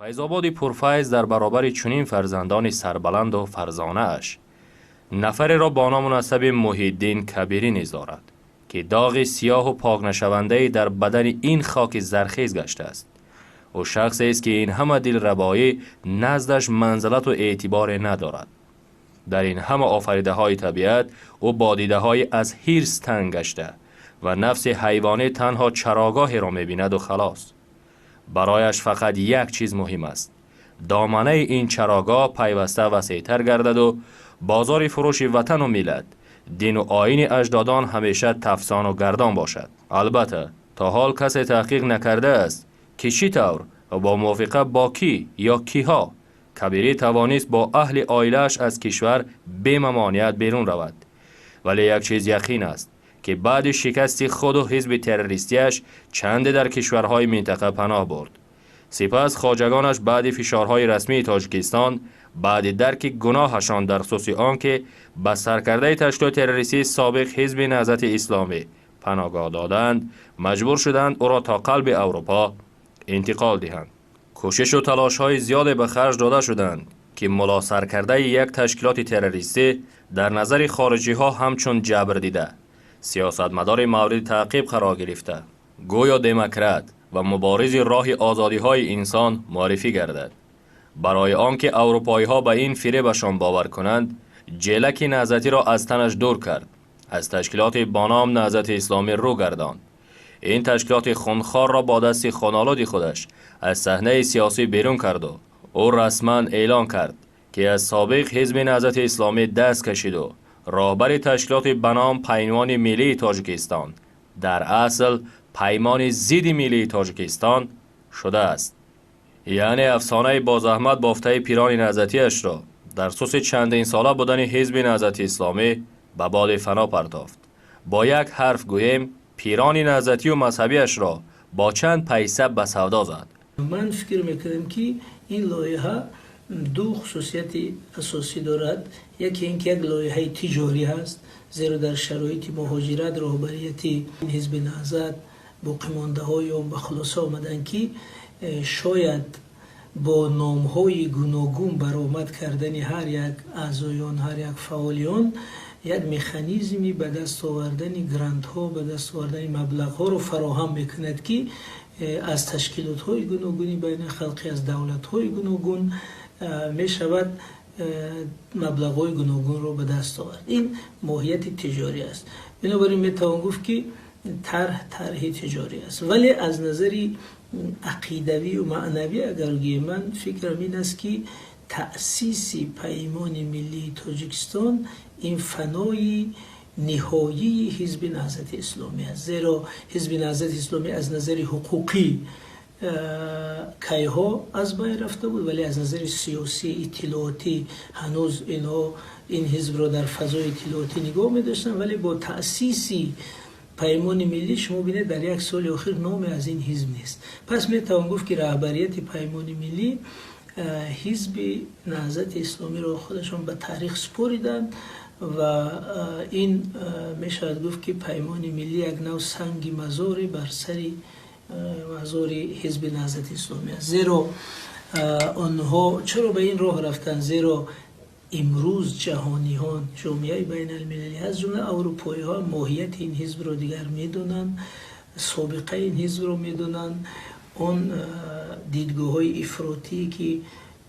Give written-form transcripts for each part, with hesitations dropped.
فیض‌آباد پرفیض در برابر چنین فرزندان سربلند و فرزانه اش نفر را با نام مناسب محی‌الدین کبیری نیز دارد که داغ سیاه و پاک نشونده در بدن این خاک زرخیز گشته است. او شخصی است که این همه دلربایی نزدش منزلت و اعتبار ندارد. در این همه آفریده های طبیعت او با دیده های از حرص تنگ گشته و نفس حیوانی تنها چراگاهی را می‌بیند و خلاص. برایش فقط یک چیز مهم است: دامنه این چراگاه پیوسته وسیع‌تر گردد و بازار فروش وطن و ملت، دین و آیین اجدادان همیشه تفسان و گردان باشد. البته تا حال کسی تحقیق نکرده است که چی طور و با موافقه با کی یا کیها کبیری توانست با اهل عائله‌اش از کشور بی ممانعت بیرون رود. ولی یک چیز یقین است که بعد شکست خود و حزب تروریستیش چند در کشورهای منطقه پناه برد. سپس خواجگانش بعد فشارهای رسمی تاجیکستان، بعد درک گناهشان در اساس آنکه به سرکرده تشکیلات تروریستی سابق حزب نهضت اسلامی پناهگاه دادند، مجبور شدند او را تا قلب اروپا انتقال دهند. کوشش و تلاش‌های زیادی به خرج داده شدند که ملا سرکرده یک تشکیلات تروریستی در نظر خارجی‌ها همچون جبر دیده، سیاستمدار مورد تعقیب قرار گرفته، گویا دموکرات و مبارز راه آزادی‌های انسان معرفی گردد. برای آنکه اروپایی‌ها به این فریبشان باور کنند، جلک نهضتی را از تنش دور کرد. از تشکیلات با نام نهضت اسلامی رو گرداند. این تشکیلات خونخوار را با دست خونالود خودش از صحنه سیاسی بیرون کرد و او رسما اعلان کرد که از سابق حزب نهضت اسلامی دست کشید و راهبر تشکیلات به نام پیمان ملی تاجیکستان، در اصل پیمان ضد ملی تاجیکستان شده است. یعنی افسانه با زحمت بافته پیران نهضتی‌اش را در اساس چندین ساله بودن حزب نهضت اسلامی به باد فنا پرداخت. با یک حرف گوییم پیران نهضتی و مذهبیش را با چند پیسه به سودا زد. من فکر میکنم که این لایحه دو خصوصیت اساسی دارد. یکی اینکه یک لایحه تجاری هست، زیرا در شرایط مهاجرت رهبریت این حزب نهضت باقی مانده های آن به خلاصه آمدن که شاید با نام های گوناگون برآمد کردن هر یک اعضایان، هر یک فعالیان، یک مکانیزمی به دست آوردن گرانت ها، به دست آوردن مبلغ ها رو فراهم میکند که از تشکیلات های گوناگونی بین خلقی، از دولت های گوناگون می شود مبلغ های گوناگون رو به دست آورد. این ماهیت تجاری است. بنابراین می توان گفت که طرح تجاری است. ولی از نظر عقیدوی و معنوی اگر گویم، من فکرم این است که تأسیس پیمان ملی تاجیکستان این فنای نهایی حزب نهضت اسلامی است. زیرا حزب نهضت اسلامی از نظر حقوقی کیها از بین رفته بود، ولی از نظر سیاسی اطلاعاتی هنوز این حزب را در فضای اطلاعاتی نگاه می داشتن. ولی با تأسیس پیمان ملی شما بینید در یک سال اخیر نام از این حزب نیست. پس می توان گفت که رهبریت پیمان ملی حزب نهضت اسلامی را خودشان به تاریخ سپاریدند و این می شود گفت که پیمان ملی یک نوع سنگ مزاری بر سر مزار حزب نهضت اسلامی است. زیرا آنها چرا به این راه رفتند؟ زیرا امروز جهانیان، جامعه بین المللی از جمله اروپایی ها ماهیت این حزب را دیگر میدونن، سابقه این حزب را میدونن. اون دیدگاه های افراطی که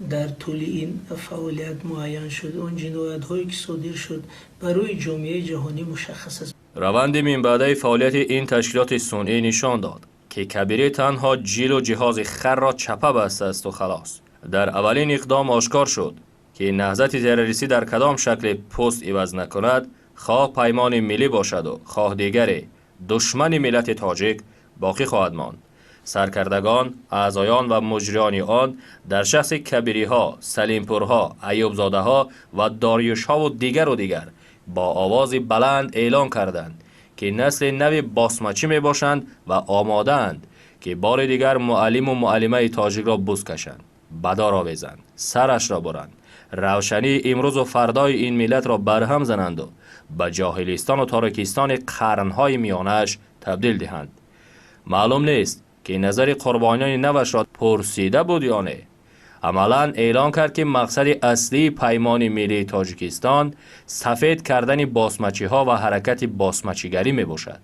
در طول این فعالیت معین شد، اون جنایت هایی که صادر شد برای جامعه جهانی مشخص است. روند من بعده فعالیت این تشکیلات صنعی نشان داد که کبیری تنها جیل و جهاز خر را چپه بسته است و خلاص. در اولین اقدام آشکار شد که نهضت تروریستی در کدام شکل پست عوض نکند، خواه پیمان ملی باشد و خواه دیگری دشمن ملت تاجیک باقی خواهد ماند. سرکردگان، اعضایان و مجریان آن در شخص کبیری ها، سلیمپور ها، ایوب زاده ها و داریوش ها و دیگر با آواز بلند اعلان کردند که نسل نو باسمچی می باشند و آماده اند که بار دیگر معلم و معلمه تاجیک را بوس کشند، بدا را بزنند، سرش را برند، روشنی امروز و فردای این ملت را برهم زنند و به جاهلیستان و تاریکستان قرنهای میانش تبدیل دهند. معلوم نیست که نظر قربانیان نوش را پرسیده بود یا نه، عملاً اعلان کرد که مقصد اصلی پیمان ملی تاجیکستان سفید کردن باسمچی ها و حرکت باسمچیگری می باشد.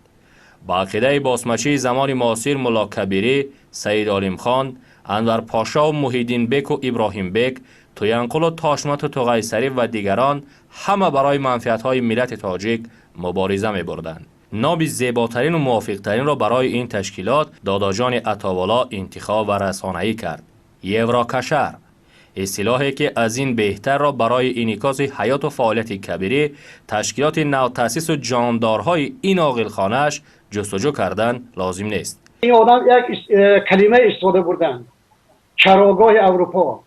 با عقیده باسمچی زمان معاصر ملا کبیری، سید عالم خان، انور پاشا و محیدین بک و ابراهیم بک، تویانقل و تاشمت و توغیسری و دیگران همه برای منفعت‌های ملت تاجیک مبارزه می بردند. نام زیباترین و موافقترین را برای این تشکیلات داداجان عطاوالله انتخاب و رسانه‌ای کرد. یوراکشر، اصطلاحی که از این بهتر را برای انعکاس حیات و فعالیت کبیری تشکیلات نوتأسیس و جاندارهای این عاقلخانه‌اش جستجو کردن لازم نیست. این آدم یک کلمه استفاده بردن، چراگاه اروپا.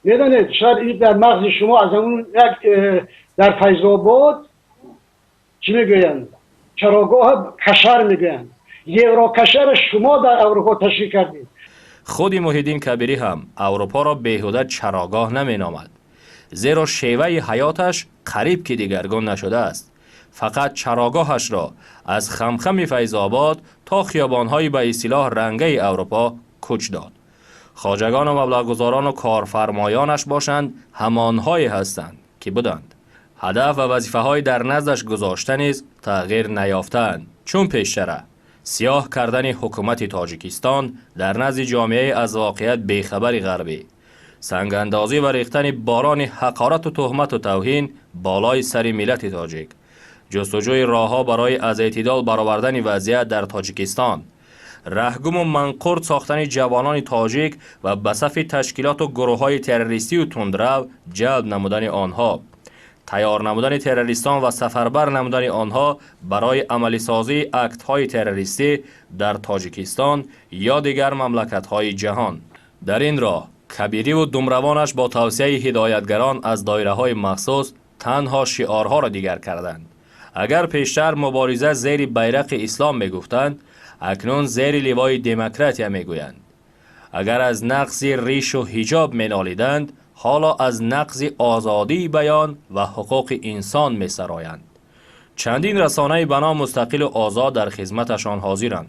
میدونید شاید این در مغز شما از همون یک در فیض آباد چی میگوین؟ چراگاه کشر میگوین. یوراکشر شما در اروپا تشکیل کردید. خود محیدین کبیری هم اروپا را بیهوده چراگاه نمی نامد، زیرا شیوه حیاتش قریب که دیگرگون نشده است. فقط چراگاهش را از خمخم فیض آباد تا خیابانهای به اصطلاح رنگه اروپا کوچ داد. خواجگان و مبلغگزاران و کارفرمایانش باشند همانهایی هستند که بودند. هدف و وظیفه های در نزدش گذاشته نیز تغییر نیافتند، چون پیشتره سیاه کردن حکومت تاجیکستان در نزد جامعه از واقعیت بیخبر غربی، سنگاندازی و ریختن باران حقارت و تهمت و توهین بالای سر ملت تاجیک، جستجوی راهها برای از اعتدال برآوردن وضعیت در تاجیکستان، رهگم و منقرض ساختن جوانان تاجیک و به صف تشکیلات و گروه‌های تروریستی و تندرو جلب نمودن آنها، تیار نمودن تروریستان و سفربر نمودن آنها برای عملی سازی اکت‌های تروریستی در تاجیکستان یا دیگر مملکت‌های جهان. در این راه کبیری و دمروانش با توصیه هدایتگران از دایره‌های مخصوص تنها شعارها را دیگر کردند. اگر پیشتر مبارزه زیر بیرق اسلام میگفتند، اکنون زیر لوای دموکراتیا میگویند. اگر از نقض ریش و حجاب مینالیدند، حالا از نقض آزادی بیان و حقوق انسان می سرایند. چندین رسانه به نام مستقل و آزاد در خدمتشان حاضرند.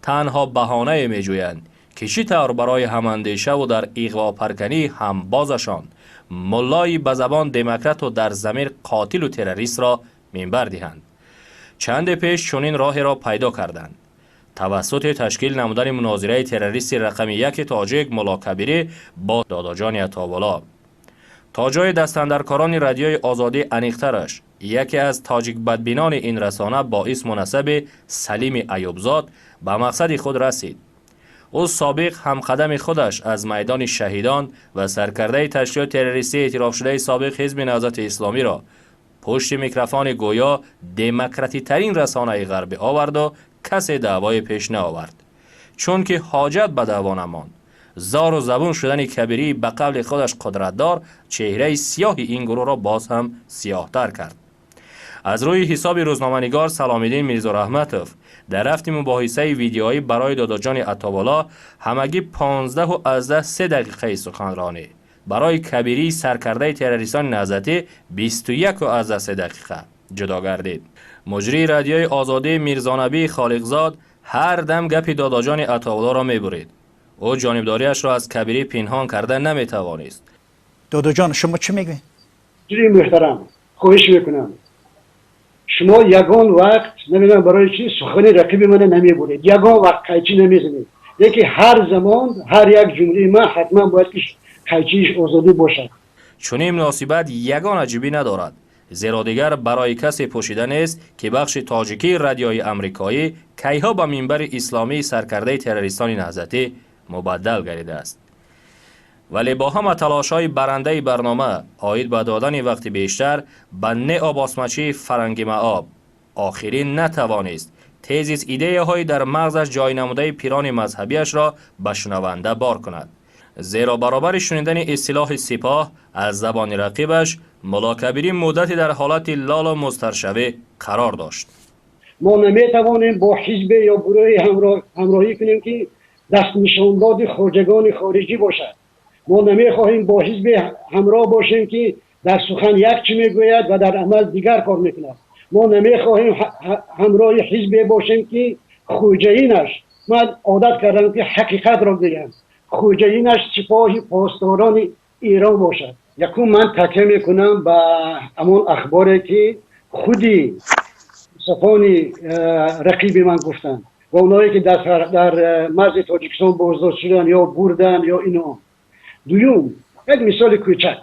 تنها بهانه می جویند که چطور برای هماندیشه و در اغوا پرکنی همبازشان ملای به زبان دموکرات و در ضمیر قاتل و تروریست را منبر دهند. چند پیش چنین راه را پیدا کردند. توسط تشکیل نمودن مناظره تروریستی رقم 1 تاجیک ملا کبیری با داداجان عطاوالله. تا جای دستاندرکاران رادیوی آزادی انیقترش، یکی از تاجیک بدبینان این رسانه با اسم مناسب سلیم ایوبزاد به مقصد خود رسید. او سابق همقدم خودش از میدان شهیدان و سرکرده تشکیل تروریستی اعتراف شده سابق حزب نهضت اسلامی را پشت میکروفون گویا دموکراتی ترین رسانه غربی آورد و کسی دعوای پیش نآورد، چون که حاجت به دعوا نماند. زار و زبون شدن کبیری به قبل خودش قدرتدار چهره سیاه این گروه را باز هم سیاه‌تر کرد. از روی حساب روزنامه‌نگار سلام‌الدین میرزا رحمتوف در رفت مباحثه ویدیویی برای داداجان عطاوالله همگی 15 و از 3 دقیقه سخنرانی، برای کبیری سرکرده تروریستان نهضتی 21 و از 3 دقیقه جدا گردید. مجری رادیوی آزادی میرزانبی خالقزاد هر دم گپی داداجان عطاوالله را میبرید. او جانبداریش را از کبیری پنهان کرده نمیتوانست. داداجان شما چه میگوین؟ جوری محترم خواهش میکنم شما یگان وقت نمیدونم برای چی سخن رقیب من نمیبرید، یگان وقت قیچی نمیزنید. یکی هر زمان هر یک جمله من حتما باید که قیچیش آزادی باشد. چون این مناسبت یگان عجیبی ندارد، زیرا دیگر برای کسی پوشیده نیست که بخش تاجیکی رادیوی امریکایی کیها به منبر اسلامی سرکرده تروریستان نهضتی مبدل گردیده است. ولی با همه تلاش‌های برنده برنامه عاید به دادن وقت بیشتر به نئو باسمچی فرنگی معاب آخرین نتوانست تیزیس ایده های در مغزش جای نموده پیران مذهبیش را به شنونده بار کند. زیرا برابر شنیدن اصطلاح سپاه از زبان رقیبش ملا کبیری مدتی در حالت لال و مضطرشوی قرار داشت. ما نمیتوانیم با حزب یا گروه همراهی کنیم که دست نشانداد خواجگان خارجی باشد. ما نمیخواهیم با حزب همراه باشیم که در سخن یک چی میگوید و در عمل دیگر کار میکند. ما نمیخواهیم همراه حزب باشیم که خوجه‌اینش، من عادت کردم که حقیقت را بگم، خوجینش سپاه پاسداران ایران باشد. یکم من تکیه میکنم به همون اخباری که خودی صفانی رقیب من گفتن و اونایی که در مرز تاجیکستان بازداشت شدن یا بردن یا اینا. دوم، یک مثال کوچک،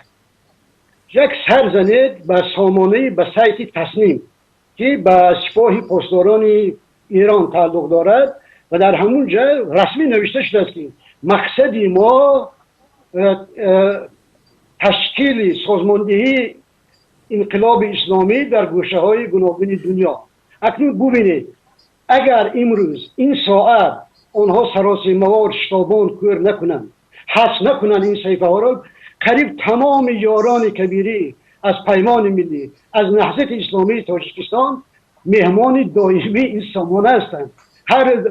یک سر زنید به سامانه به سایت تصنیم که به سپاه پاسداران ایران تعلق دارد و در همون جا رسمی نوشته شده است که مقصد ما تشکیل سازماندهی انقلاب اسلامی در گوشه های گوناگون دنیا. اکنون ببینید اگر امروز این ساعت آنها سراسیمه‌وار شتابان کور نکنند، حذف نکنند این صحیفه ها را، قریب تمام یاران کبیری از پیمان ملی از نهضت اسلامی تاجیکستان مهمان دائمی این سامانه هستند. هر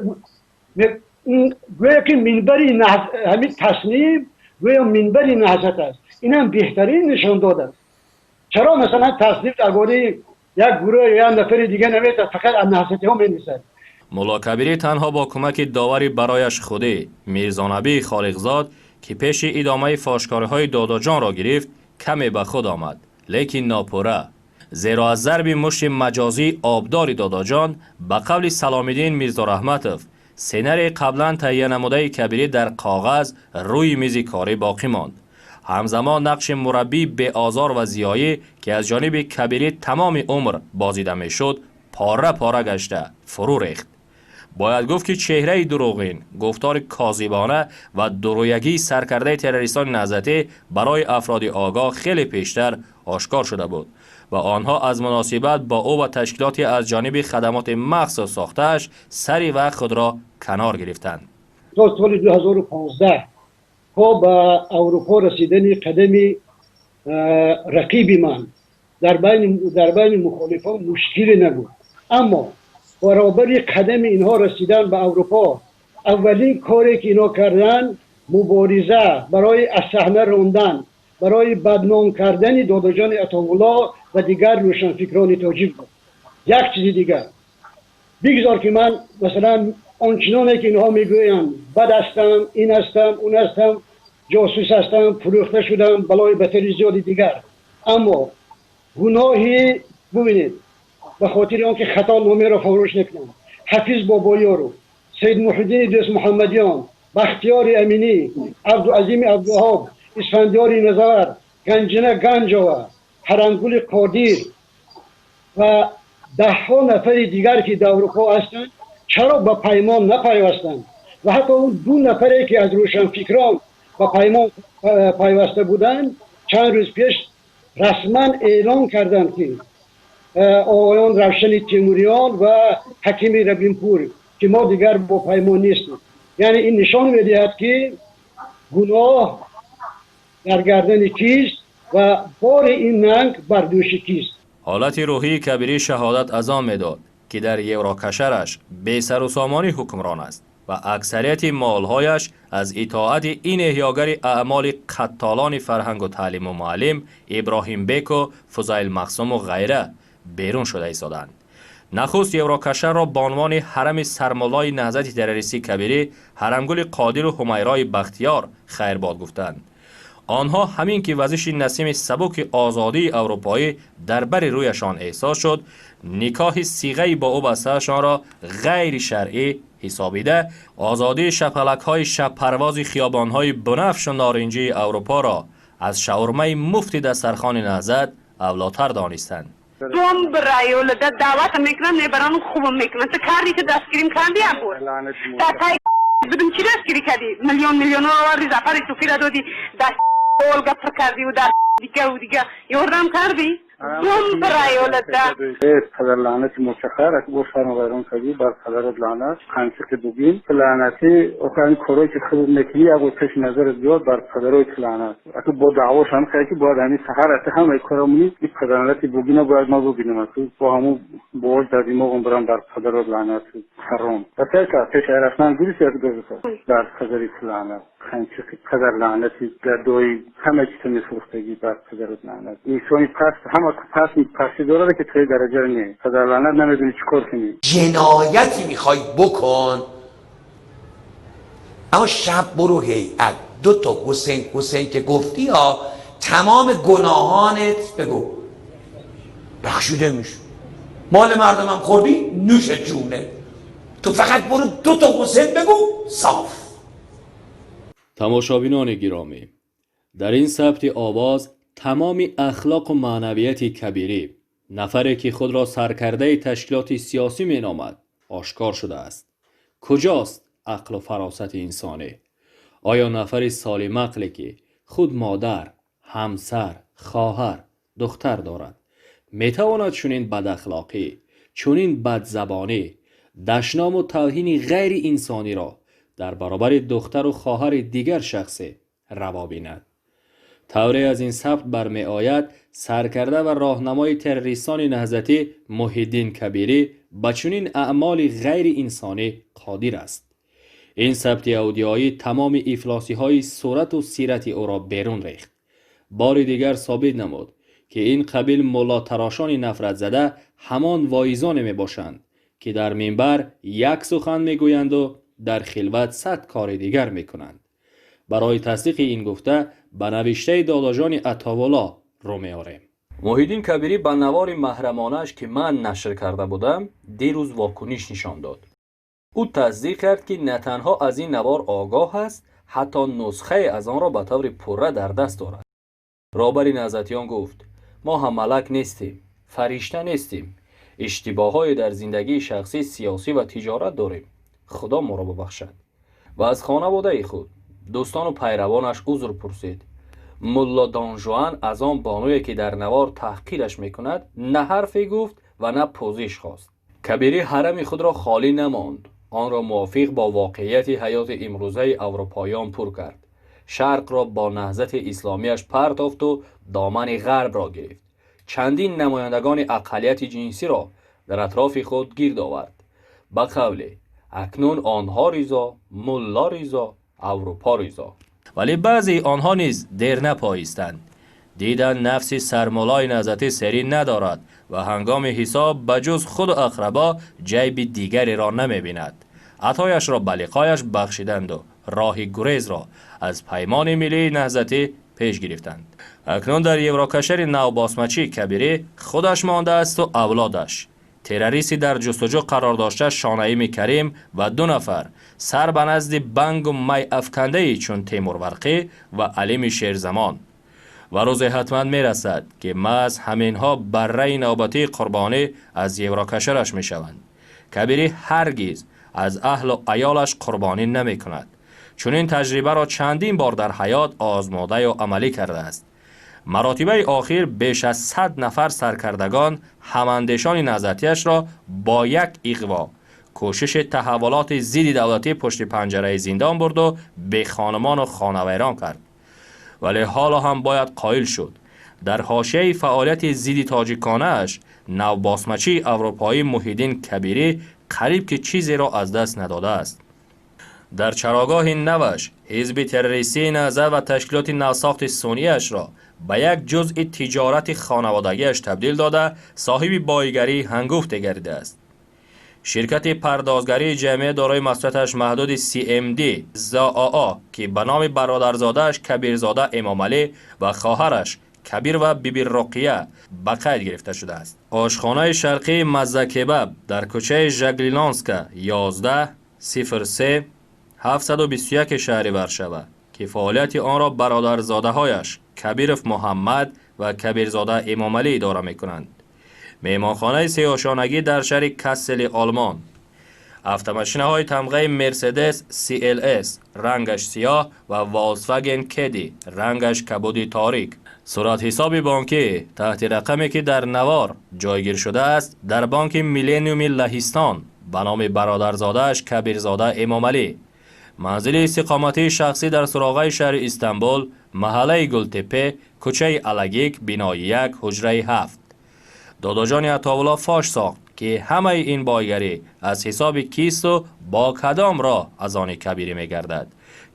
گویا که منبری همین تصنیم گویا منبری نهضت است. این هم بهترین نشان داده است. چرا مثلا تصنیف درباره یک گروه یا نفر دیگه نوشته فقط از نهضتی ها می‌نویسد؟ ملا کبیری تنها با کمک داوری برایش خودی میرزا نبی خالقزاد که پیش ادامه فاشکاری‌های دادا جان را گرفت کمی به خود آمد، لیکن ناپوره، زیرا از ضرب مشت مجازی آبدار دادا جان به قول سلام الدین میرزا رحمتوف سینری قبلا تهیه نموده کبیری در کاغذ روی میز کاری باقی ماند. همزمان نقش مربی به آزار و زیایی که از جانب کبیری تمام عمر بازیده میشد پاره پاره گشته فرو ریخت. باید گفت که چهره دروغین، گفتار کاذبانه و درویگی سرکرده تروریستان نهضتی برای افراد آگاه خیلی پیشتر آشکار شده بود و آنها از مناسبت با او و تشکیلاتی از جانب خدمات مخصوص ساخته‌اش سری و خود را کنار گرفتند. تا سال 2015 تا به اروپا رسیدن قدم رقیب من در بین مخالفان مشکلی نبود، اما برابر قدم اینها رسیدن به اروپا اولین کاری که اینها کردن مبارزه برای از صحنه راندن، برای بدنام کردن دادا جان عطاالله و دیگر روشنفکران تاجیک بود. یک چیز دیگر بگذار که من مثلا آنچنانی که اینها میگویند بد هستم، این هستم، اون هستم، جاسوس هستم، فروخته شدم، بلای بطری زیاد دیگر، اما گناهی ببینید به خاطر آنکه خطا نامه را فراموش نکنم، حفیظ بابایارو، سید محیدین دوست محمدیان، بختیار امینی، عبدالعظیم عبدالوهاب، اسفندیار نظر، گنجنه گنجاوه، هرنگول قادر و ده ها نفر دیگر که در اروپا هستند چرا به پیمان نپیوستند و حتی اون دو نفری که از روشنفکران به پیمان پیوسته بودند چند روز پیش رسما اعلان کردند که آقایان روشن تیموریان و حکیم ربینپور که ما دیگر با پیمان نیستیم. یعنی این نشان میدهد که گناه در گردن کیست و بار این ننگ بر دوش کیست. حالت روحی کبیری شهادت از آن میداد که در یوراکشرش بی سر و سامانی حکمران است و اکثریت مالهایش از اطاعت این احیاگر اعمال قتالان فرهنگ و تعلیم و معلم ابراهیم بیک و فضایل مقسوم و غیره بیرون شده ایستادند. نخست یوراکشر را به عنوان حرم سرمالای نهضت تروریستی کبیری حرمگل قادر و حمیرای بختیار خیرباد گفتند. آنها همین که وزش نسیم سبک آزادی اروپایی در بر رویشان احساس شد، نکاح صیغه با او بسته‌شان را غیر شرعی حسابیده، آزادی شپلک‌های شب پرواز خیابان‌های بنفش و نارنجی اروپا را از شاورمه مفت دسترخوان نهضت اولاتر دانستند. دوم برای ولادت دعوت میکنم، نه برام خوب میکنم. تو کاری که دستگیریم کردی هم بود. تای بدون چی دستگیری کردی؟ میلیون ها ریز افری تو فیلا دادی، دست اولگا پر کردی و در دیگه یوردم کردی؟ دوم برای ولادت. پدر لعنت مشخر از گفتن و غیرون کردی بر پدرت لعنت خمسه که دوگین لعنتی اوکانی کاری که خود نکنی اگه پیش نظر بیاد بر پدرت لعنت اگه با دعواش هم خیلی که باید همین سحر ات هم کارمونی این پدرت دوگین باید ما ببینیم اصلا با همون باج دادیم ما برام بر پدرت لعنت حرام بسیار که پیش رفتن گوری سیاد گذاشت بر پدرت لعنت خمسه که پدر لعنتی در دوی همه چیز میفروختگی بر پدرت لعنت اینسانی پس همه پس داره که توی درجه نیست پدر لعنت نمیدونی چی کار کنی جنایتی میخوای بکن اما شب برو هیئت 2 تا حسین که گفتی ها تمام گناهانت بگو بخشیده میشه. مال مردمم خوردی نوش جونه، تو فقط برو 2 تا حسین بگو صاف. تماشابینان گرامی، در این ثبت آواز تمام اخلاق و معنویت کبیری، نفری که خود را سرکرده تشکیلات سیاسی می نامد، آشکار شده است. کجاست عقل و فراست انسانی؟ آیا نفری سالم عقلی که خود مادر، همسر، خواهر، دختر دارد می تواند چنین بد اخلاقی، چنین بد زبانی، دشنام و توهین غیر انسانی را در برابر دختر و خواهر دیگر شخصی روا بیند؟ طوری از این ثبت برمی آید سرکرده و راهنمای تروریستان نهضتی محیدین کبیری به چنین اعمال غیر انسانی قادر است. این ثبت اودیویی تمام افلاسی های صورت و سیرت او را بیرون ریخت. بار دیگر ثابت نمود که این قبیل ملا تراشان نفرت زده همان وایزان می باشند که در منبر یک سخن می گویند و در خلوت 100 کار دیگر می کنند. برای تصدیق این گفته به نوشته داداجان عطاوالله رو می آریم. محیدین کبیری به نوار محرمانش که من نشر کرده بودم دیروز واکنش نشان داد. او تصدیق کرد که نه تنها از این نوار آگاه است، حتی نسخه از آن را به طور پوره در دست دارد. رهبر نهضتیان گفت ما هم ملک نیستیم، فرشته نیستیم، اشتباه‌های در زندگی شخصی، سیاسی و تجارت داریم. خدا ما را ببخشد. و از خانواده خود، دوستان و پیروانش عذر پرسید. ملا دانجوان از آن بانویی که در نوار تحقیرش میکند نه حرفی گفت و نه پوزش خواست. کبیری حرم خود را خالی نماند، آن را موافق با واقعیت حیات امروزه اروپاییان پر کرد. شرق را با نهضت اسلامیش پرتافت و دامن غرب را گرفت. چندین نمایندگان اقلیت جنسی را در اطراف خود گرد آورد. به قولی اکنون آنها ریزا، ملا ریزا، اروپا ریزا. ولی بعضی آنها نیز دیر نپایستند. دیدن نفس سرمولای نهضتی سری ندارد و هنگام حساب بجز خود و اقربا جیب دیگری را نمی بیند. عطایش را به لقایش بخشیدند و راه گریز را از پیمان ملی نهضتی پیش گرفتند. اکنون در یوراکشر نوباسمچی کبیری خودش مانده است و اولادش. تروریستی در جستجو قرار داشته شانعیم کریم و 2 نفر سر به نزد بنگ و می افکنده چون تیمور ورقی و علیم شیرزمان. و روز حتما می رسد که محض همینها بره نوبتی قربانی از یوراکشرش می شوند. کبیری هرگز از اهل و عیالش قربانی نمی کند. چون این تجربه را چندین بار در حیات آزموده و عملی کرده است. مراتبه آخر بیش از 100 نفر سرکردگان هماندیشان نهضتیش را با یک اغوا کوشش تحولات ضد دولتی پشت پنجره زندان برد و به خانمان و خانه ویران کرد. ولی حالا هم باید قائل شد در حاشیه فعالیت ضد تاجیکانه‌اش نوباسمچی اروپایی محیدین کبیری قریب که چیزی را از دست نداده است. در چراگاه نوش حزب تروریستی نهضت و تشکیلات نوساخت سنی‌اش را به یک جزء تجارت خانوادگیش تبدیل داده صاحب بایگری هنگفت گردیده است. شرکت پردازگری جمعی دارای مسئولیتش محدود CMD ZAA که به نام برادرزاده‌اش کبیرزاده امام علی و خواهرش کبیر و بیبی رقیه به قید گرفته شده است. آشخانه شرقی مزه کباب در کوچه ژگلینسکا 1103 721 شهر ورشاو که فعالیت آن را برادرزاده هایش کبیرف محمد و کبیرزاده امام علی اداره می کنند. میهمانخانه 3 آشانگی در شهر کسل آلمان. автомاشین های تمغه مرسدس CLS رنگش سیاه و والکسواگن کدی رنگش کبودی تاریک. صورت حساب بانکی تحت رقمی که در نوار جایگیر شده است در بانک میلینیوم لهستان به نام برادرزاده‌اش کبیرزاده امام علی. منزل استقامتی شخصی در سراغه شهر استانبول، محله گلتپه، کوچه الگیک، بینای 1 حجره 7. داداجان عطاوالله فاش ساخت که همه این بایگری از حساب کیست و با کدام را از آن کبیری می گردد.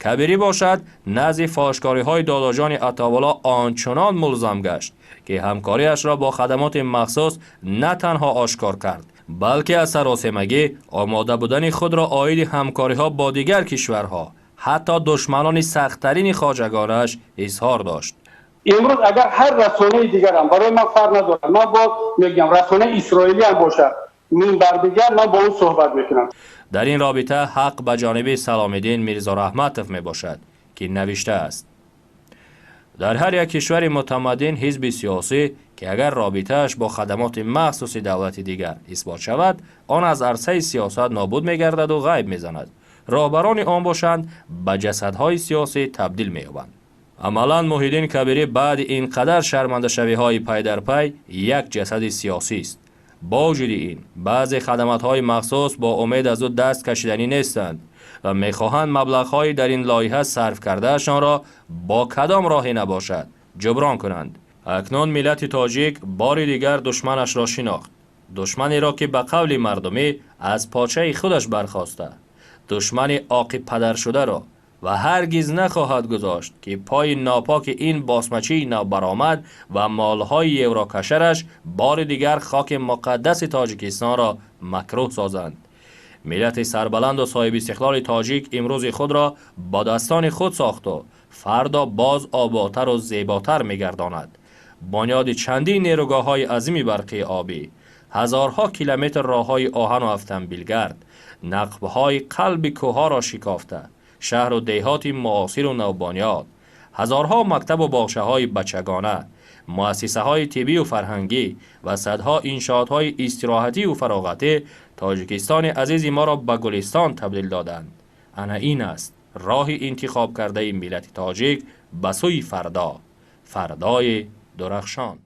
کبیری باشد نزد فاشکاری های داداجان عطاوالله آنچنان ملزم گشت که همکاریش را با خدمات مخصوص نه تنها آشکار کرد بلکه از سراسیمگی آماده بودن خود را عاید همکاری ها با دیگر کشورها حتی دشمنان سخت‌ترین خواجگانش اظهار داشت. امروز اگر هر رسانه دیگر هم برای من فرق نداره، من با میگم رسانه اسرائیلی هم باشه منبر دیگر، من با اون صحبت میکنم. در این رابطه حق به جانب سلام الدین میرزا رحمتوف می باشد که نوشته است: در هر یک کشور متمدن حزب سیاسی که اگر رابطه‌اش با خدمات مخصوص دولت دیگر اثبات شود، آن از عرصه سیاست نابود می گردد و غیب می زند. راهبران آن باشند به جسدهای سیاسی تبدیل می یابند. عملاً محیدین کبیری بعد اینقدر شرمنده شوی‌های پی در پی یک جسد سیاسی است. با وجود این بعضی خدمات‌های مخصوص با امید از او دست کشیدنی نیستند و می‌خواهند مبلغ‌های در این لایحه صرف کردهشان را با کدام راهی نباشد جبران کنند. اکنون ملت تاجیک بار دیگر دشمنش را شناخت. دشمنی را که به قول مردمی از پاچه خودش برخاسته، دشمن عاقب پدر شده را و هرگز نخواهد گذاشت که پای ناپاک این باسمچی نابرآمد و مالهای یوراکشرش بار دیگر خاک مقدس تاجیکستان را مکروه سازند. ملت سربلند و صاحب استقلال تاجیک امروز خود را با دستان خود ساخت و فردا باز آبادتر و زیباتر می‌گرداند. بنیاد چندین نیروگاه‌های عظیمی برقی آبی، هزارها کیلومتر راه‌های آهن و اتومبیلگرد، نقب‌های قلب کوه‌ها را شکافته، شهر و دیهات معاصر و نوبنیاد، هزارها مکتب و باغچه‌های بچگانه، مؤسسه‌های طبی و فرهنگی و صدها انشاءات‌های استراحتی و فراغتی تاجیکستان عزیز ما را به گلستان تبدیل دادند. انا این است راه انتخاب کرده ملت تاجیک به سوی فردا، فردای درخشان.